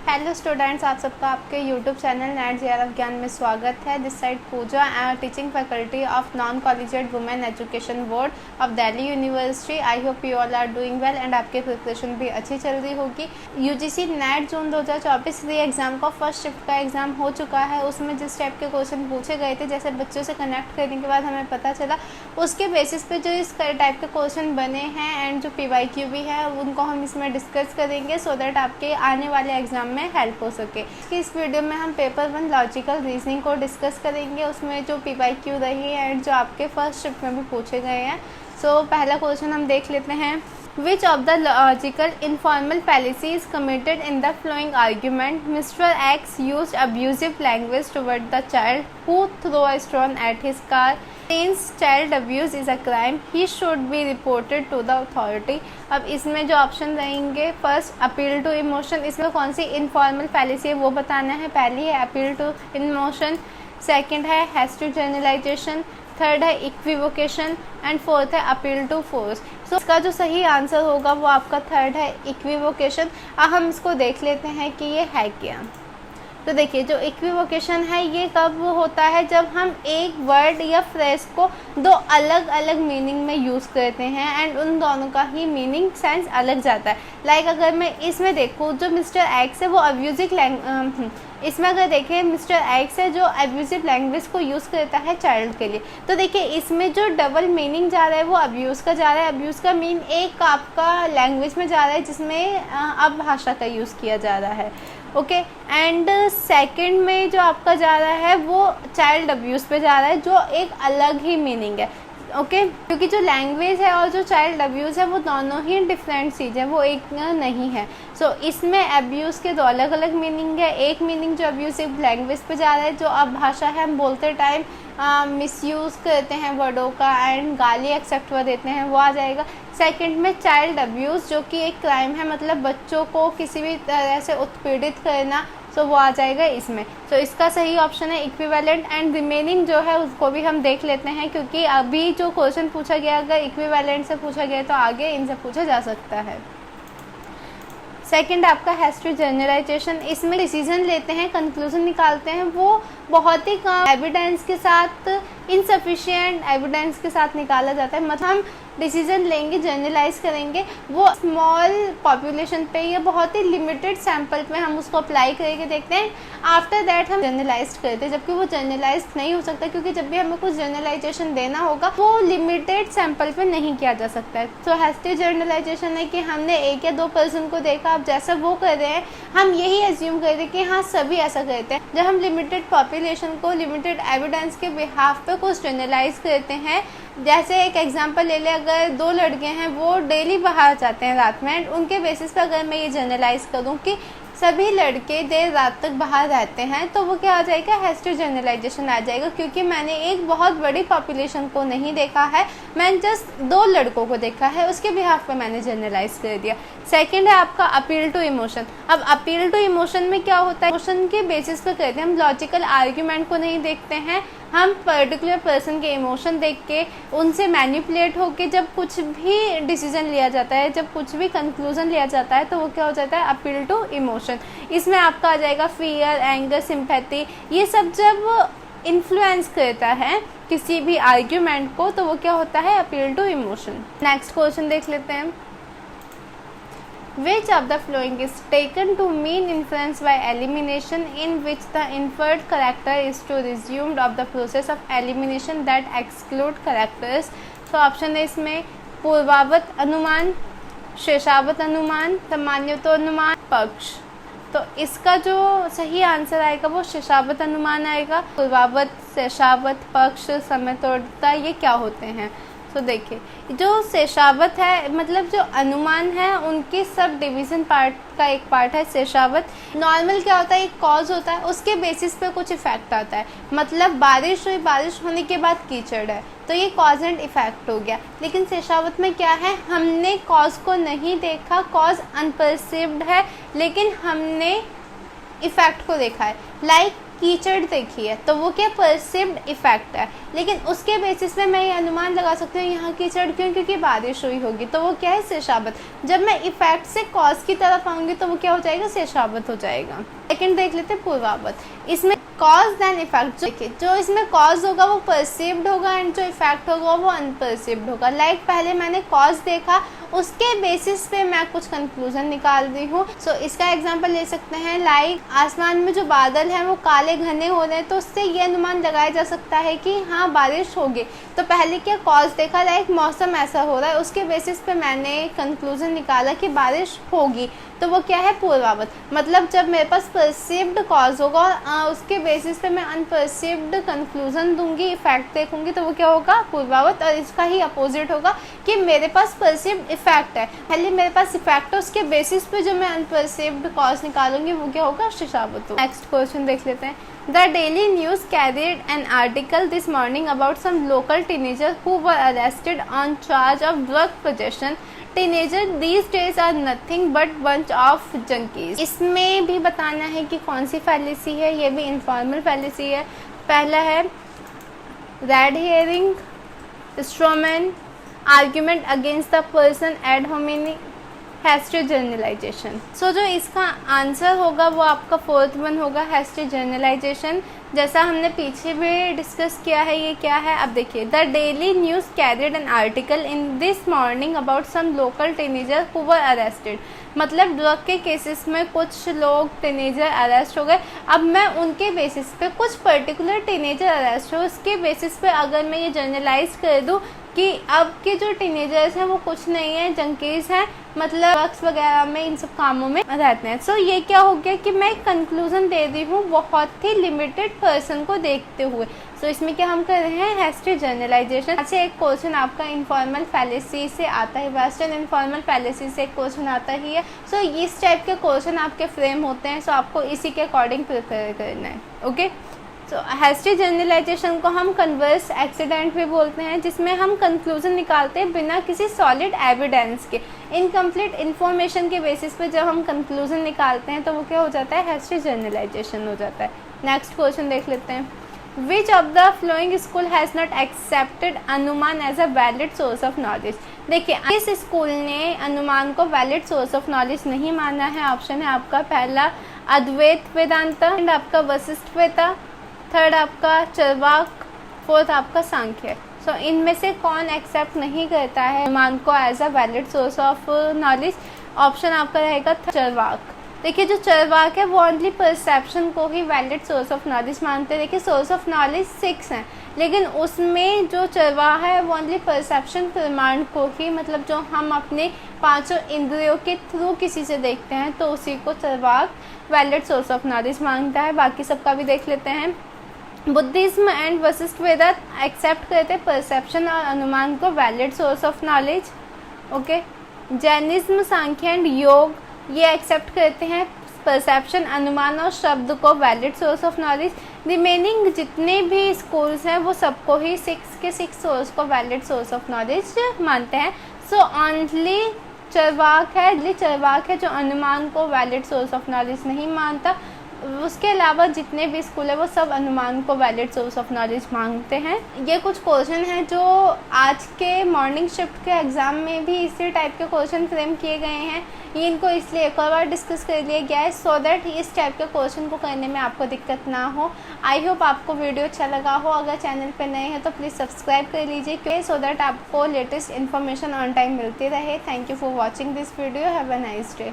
Hello students, आप सबका आपके यूट्यूब चैनल नेट जेआरएफ ज्ञान में स्वागत है। This side Pooja, teaching faculty of non collegiate women education board of Delhi university. I hope you all are doing well and आपकी preparation भी अच्छी चल रही होगी। यूजीसी नेट जून 2024 री एग्जाम का फर्स्ट शिफ्ट का एग्जाम हो चुका है। उसमें जिस टाइप के क्वेश्चन पूछे गए थे, जैसे बच्चों से कनेक्ट करने के बाद हमें पता चला, उसके बेसिस पे जो इस टाइप के क्वेश्चन बने हैं एंड जो PYQ भी है उनको हम इसमें डिस्कस करेंगे सो दैट आपके आने वाले एग्जाम में हेल्प हो सके। इस वीडियो में हम पेपर 1 लॉजिकल रीजनिंग को डिस्कस करेंगे, उसमें जो PYQ रही है एंड जो आपके फर्स्ट शिफ्ट में भी पूछे गए हैं। सो पहला क्वेश्चन हम देख लेते हैं। Which of the logical informal fallacy is committed in the following argument? Mr. X used abusive language toward the child who threw a stone at his car. Since child abuse is a crime, he should be reported to the authority. अब इसमें जो option रहेंगे, first appeal to emotion, इसमें कौन सी informal fallacy है वो बताना है। पहली है अपील टू इमोशन, सेकंड है हैज टू जनरलाइजेशन, थर्ड है इक्विवोकेशन एंड फोर्थ है अपील टू फोर्स। सो इसका जो सही आंसर होगा वो आपका थर्ड है इक्विवोकेशन। अब हम इसको देख लेते हैं कि ये है क्या। तो देखिए, जो इक्विवोकेशन है ये कब होता है, जब हम एक वर्ड या फ्रेज को दो अलग अलग मीनिंग में यूज़ करते हैं एंड उन दोनों का ही मीनिंग सेंस अलग जाता है। लाइक अगर मैं इसमें देखूँ, जो मिस्टर एक्स है वो अब्यूजिव इसमें अगर देखें, मिस्टर एक्स है जो एब्यूजिव लैंग्वेज को यूज़ करता है चाइल्ड के लिए। तो देखिए, इसमें जो डबल मीनिंग जा रहा है वो अब्यूज़ का जा रहा है। अब्यूज़ का मीन एक आपका लैंग्वेज में जा रहा है जिसमें अब भाषा का यूज़ किया जा रहा है। ओके, एंड सेकंड में जो आपका जा रहा है वो चाइल्ड अब्यूज़ पे जा रहा है, जो एक अलग ही मीनिंग है। ओके, क्योंकि जो लैंग्वेज है और जो चाइल्ड अब्यूज़ है वो दोनों ही डिफरेंट चीज़ है, वो एक नहीं है। सो इसमें अब्यूज़ के दो अलग अलग मीनिंग है। एक मीनिंग जो अब्यूजिव लैंग्वेज पे जा रहा है, जो अब भाषा है हम बोलते टाइम मिसयूज़ करते हैं वर्डों का एंड गाली एक्सेप्ट कर देते हैं, वो आ जाएगा। सेकंड में चाइल्ड अब्यूज़, जो कि एक क्राइम है, मतलब बच्चों को किसी भी तरह से उत्पीड़ित करना, सो वो आ जाएगा इसमें। तो इसका सही ऑप्शन है इक्विवेलेंट। एंड रिमेनिंग जो है उसको भी हम देख लेते हैं, क्योंकि अभी जो क्वेश्चन पूछा गया अगर इक्विवेलेंट से पूछा गया तो आगे इनसे पूछा जा सकता है। सेकंड आपका हैज टू जनरलाइजेशन, इसमें डिसीजन लेते हैं, कंक्लूजन निकालते हैं, वो बहुत ही कम एविडेंस के साथ, इनसफिशिएंट एविडेंस के साथ निकाला जाता है। मतलब हम डिसीजन लेंगे, जनरलाइज करेंगे, वो स्मॉल पॉपुलेशन पे या बहुत ही लिमिटेड सैंपल पे हम उसको अप्लाई करके देखते हैं, आफ्टर दैट हम जनरलाइज करते हैं। जबकि वो जनरलाइज नहीं हो सकता, क्योंकि जब भी हमें कुछ जनरलाइजेशन देना होगा वो लिमिटेड सैंपल पे नहीं किया जा सकता है। तो हैस्टी जनरलाइजेशन है कि हमने एक या दो पर्सन को देखा, अब जैसा वो कर रहे हैं हम यही एज्यूम कर रहे हैं कि हाँ सभी ऐसा करते हैं। जब हम लिमिटेड पॉपुलेशन को लिमिटेड एविडेंस के बिहाफ पे कुछ जनरलाइज करते हैं, जैसे एक एग्जांपल ले ले, अगर दो लड़के हैं वो डेली बाहर जाते हैं रात में, उनके बेसिस पे अगर मैं ये जनरलाइज करूँ कि सभी लड़के देर रात तक बाहर रहते हैं, तो वो क्या आ जाएगा, हैज टू जनरलाइजेशन आ जाएगा। क्योंकि मैंने एक बहुत बड़ी पॉपुलेशन को नहीं देखा है, मैंने जस्ट दो लड़कों को देखा है, उसके बिहाफ पे मैंने जनरलाइज कर दिया। सेकंड है आपका अपील टू इमोशन। अब अपील टू इमोशन में क्या होता है, इमोशन के बेसिस पे करते हैं, हम लॉजिकल आर्ग्यूमेंट को नहीं देखते हैं, हम पर्टिकुलर पर्सन के इमोशन देख के उनसे मैनिपुलेट होके जब कुछ भी डिसीजन लिया जाता है, जब कुछ भी कंक्लूजन लिया जाता है, तो वो क्या हो जाता है, अपील टू इमोशन। इसमें आपका आ जाएगा फियर, एंगर, सिंपैथी, ये सब जब इन्फ्लुएंस करता है किसी भी आर्ग्यूमेंट को, तो वो क्या होता है, appeal to emotion. Next question देख लेते हैं। Which of the following is taken to mean inference by elimination, in which the inferred character is to resumed of the process of elimination that exclude characters? तो option है इसमें पूर्वावत अनुमान, शेषावत अनुमान, सामान्यतो अनुमान, पक्ष। तो इसका जो सही आंसर आएगा वो शेषावत अनुमान आएगा। पूर्वावत, शेषावत, पक्ष, समयतोड़ता, ये क्या होते हैं। तो देखिए, जो शेषावत है, मतलब जो अनुमान है, उनके सब डिवीजन पार्ट का एक पार्ट है शेषावत। नॉर्मल क्या होता है, एक कॉज होता है, उसके बेसिस पे कुछ इफेक्ट आता है। मतलब बारिश हुई, बारिश होने के बाद कीचड़ है, तो ये कॉज एंड इफेक्ट हो गया। लेकिन शेषावत में क्या है, हमने कॉज को नहीं देखा, कॉज अनपरसिव्ड है, लेकिन हमने इफेक्ट को देखा है। लाइक कीचड़ देखी है, तो वो क्या परसिव्ड इफेक्ट है, लेकिन उसके बेसिस पे मैं ये अनुमान लगा सकती हूँ यहाँ कीचड़ क्यों, क्योंकि बारिश हुई होगी, तो वो क्या है शेषावत। जब मैं इफेक्ट से कॉज की तरफ आऊंगी तो वो क्या हो जाएगा, शेषावत हो जाएगा। सेकंड देख लेते हैं पूर्वावत। इसमें कॉज देन इफेक्ट, जो इसमें कॉज होगा वो परसिव्ड होगा एंड जो इफेक्ट होगा वो अनपरसिव्ड होगा। लाइक पहले मैंने कॉज देखा, उसके बेसिस पे मैं कुछ कंक्लूजन निकाल रही हूँ। सो इसका एग्जांपल ले सकते हैं, लाइक आसमान में जो बादल हैं वो काले घने हो रहे हैं, तो उससे ये अनुमान लगाया जा सकता है कि हाँ बारिश होगी। तो पहले क्या कॉज देखा, लाइक मौसम ऐसा हो रहा है, उसके बेसिस पे मैंने कंक्लूजन निकाला कि बारिश होगी, तो वो क्या है पूर्वावत। मतलब जब मेरे पास परसिव्ड कॉज होगा और उसके बेसिस पे मैं अनपरसिव्ड कंक्लूजन दूंगी, इफेक्ट देखूंगी, तो वो क्या होगा पूर्वावत। और इसका ही अपोजिट होगा कि मेरे पास परसिव्ड इफेक्ट है, पहले मेरे पास इफेक्ट है, उसके बेसिस पे जो मैं अनपरसिव्ड कॉज निकालूंगी वो क्या होगा, शेषावत होगा। नेक्स्ट क्वेश्चन देख लेते हैं। The Daily News carried an article this morning about some local teenagers who were arrested on charge of drug possession. Teenagers these days are nothing but bunch of junkies. इसमें भी बताना है कि कौन सी fallacy है, ये भी इनफॉर्मल फैलेसी है। पहला है red herring, straw man, argument against the person ad hominem, hasty generalisation. So जो इसका आंसर होगा वो आपका फोर्थ वन होगा, हैस्टी जनरलाइजेशन। जैसा हमने पीछे भी डिस्कस किया है, ये क्या है अब देखिए। The daily news carried an article in this morning about some local teenager who were arrested. मतलब ड्रग के केसेस में कुछ लोग टीनेजर अरेस्ट हो गए। अब मैं उनके बेसिस पे कुछ पर्टिकुलर टीनेजर अरेस्ट हो, उसके बेसिस पे अगर मैं ये जनरलाइज कर दूँ कि अब के जो टीनेजर्स हैं वो कुछ नहीं है, जंकीज हैं, मतलब ड्रग्स वगैरह में इन सब कामों में रहते हैं। सो ये क्या हो गया कि मैं कंक्लूजन दे रही हूँ बहुत ही लिमिटेड पर्सन को देखते हुए। सो इसमें क्या हम कर रहे हैं, हैस्टी जनरलाइजेशन। अच्छा एक क्वेश्चन आपका इनफॉर्मल फैलेसी से आता है, वेस्टर्न इनफॉर्मल फैलेसी से एक क्वेश्चन आता ही है। सो इस टाइप के क्वेश्चन आपके फ्रेम होते हैं, सो आपको इसी के अकॉर्डिंग प्रिपेयर करना है। ओके, सो हैस्टी जनरलाइजेशन को हम कन्वर्स एक्सीडेंट भी बोलते हैं, जिसमें हम कंक्लूजन निकालते हैं बिना किसी सॉलिड एविडेंस के, इनकम्प्लीट इन्फॉर्मेशन के बेसिस पे जब हम कंक्लूजन निकालते हैं तो वो क्या हो जाता है, हैस्टी जनरलाइजेशन हो जाता है। नेक्स्ट क्वेश्चन देख लेते हैं। Which of the following school has not accepted अनुमान as a valid source of knowledge? देखिए इस स्कूल ने अनुमान को वैलिड सोर्स ऑफ नॉलेज नहीं माना है। ऑप्शन है आपका पहला अद्वैत वेदांता, एंड आपका वशिष्ठ वेता, थर्ड आपका चरवाक, फोर्थ आपका सांख्य। सो इनमें से कौन एक्सेप्ट नहीं करता है अनुमान को as a valid source of knowledge? Option आपका रहेगा चरवाक। देखिए जो चरवाक है वो ओनली परसेप्शन को ही वैलिड सोर्स ऑफ नॉलेज मानते हैं। देखिए सोर्स ऑफ नॉलेज 6 हैं, लेकिन उसमें जो चरवाक है वो ओनली परसेप्शन प्रमाण को ही, मतलब जो हम अपने 5 इंद्रियों के थ्रू किसी से देखते हैं तो उसी को Charvaka valid source of knowledge मानता है। बाकी सबका भी देख लेते हैं। बुद्धिज्म एंड वशिष्ठ वेदा एक्सेप्ट करते हैं परसेप्शन और अनुमान को valid source of knowledge. Okay, Jainism, Sankhya and Yoga ये एक्सेप्ट करते हैं परसेप्शन, अनुमान और शब्द को valid source of knowledge. Remaining जितने भी स्कूल्स हैं वो सबको ही 6 के 6 सोर्स को वैलिड सोर्स ऑफ नॉलेज मानते हैं। सो ओनली चरवाक है जो अनुमान को वैलिड सोर्स ऑफ नॉलेज नहीं मानता। उसके अलावा जितने भी स्कूल है वो सब अनुमान को वैलिड सोर्स ऑफ नॉलेज मांगते हैं। ये कुछ क्वेश्चन हैं जो आज के मॉर्निंग शिफ्ट के एग्ज़ाम में भी इसी टाइप के क्वेश्चन फ्रेम किए गए हैं। ये इनको इसलिए एक और बार डिस्कस कर लिया गया है सो दैट इस टाइप के क्वेश्चन को करने में आपको दिक्कत ना हो। आई होप आपको वीडियो अच्छा लगा हो। अगर चैनल पर नए हैं तो प्लीज़ सब्सक्राइब कर लीजिए सो दैट आपको लेटेस्ट इन्फॉर्मेशन ऑन टाइम मिलती रहे। Thank you for watching this video. Have a nice day.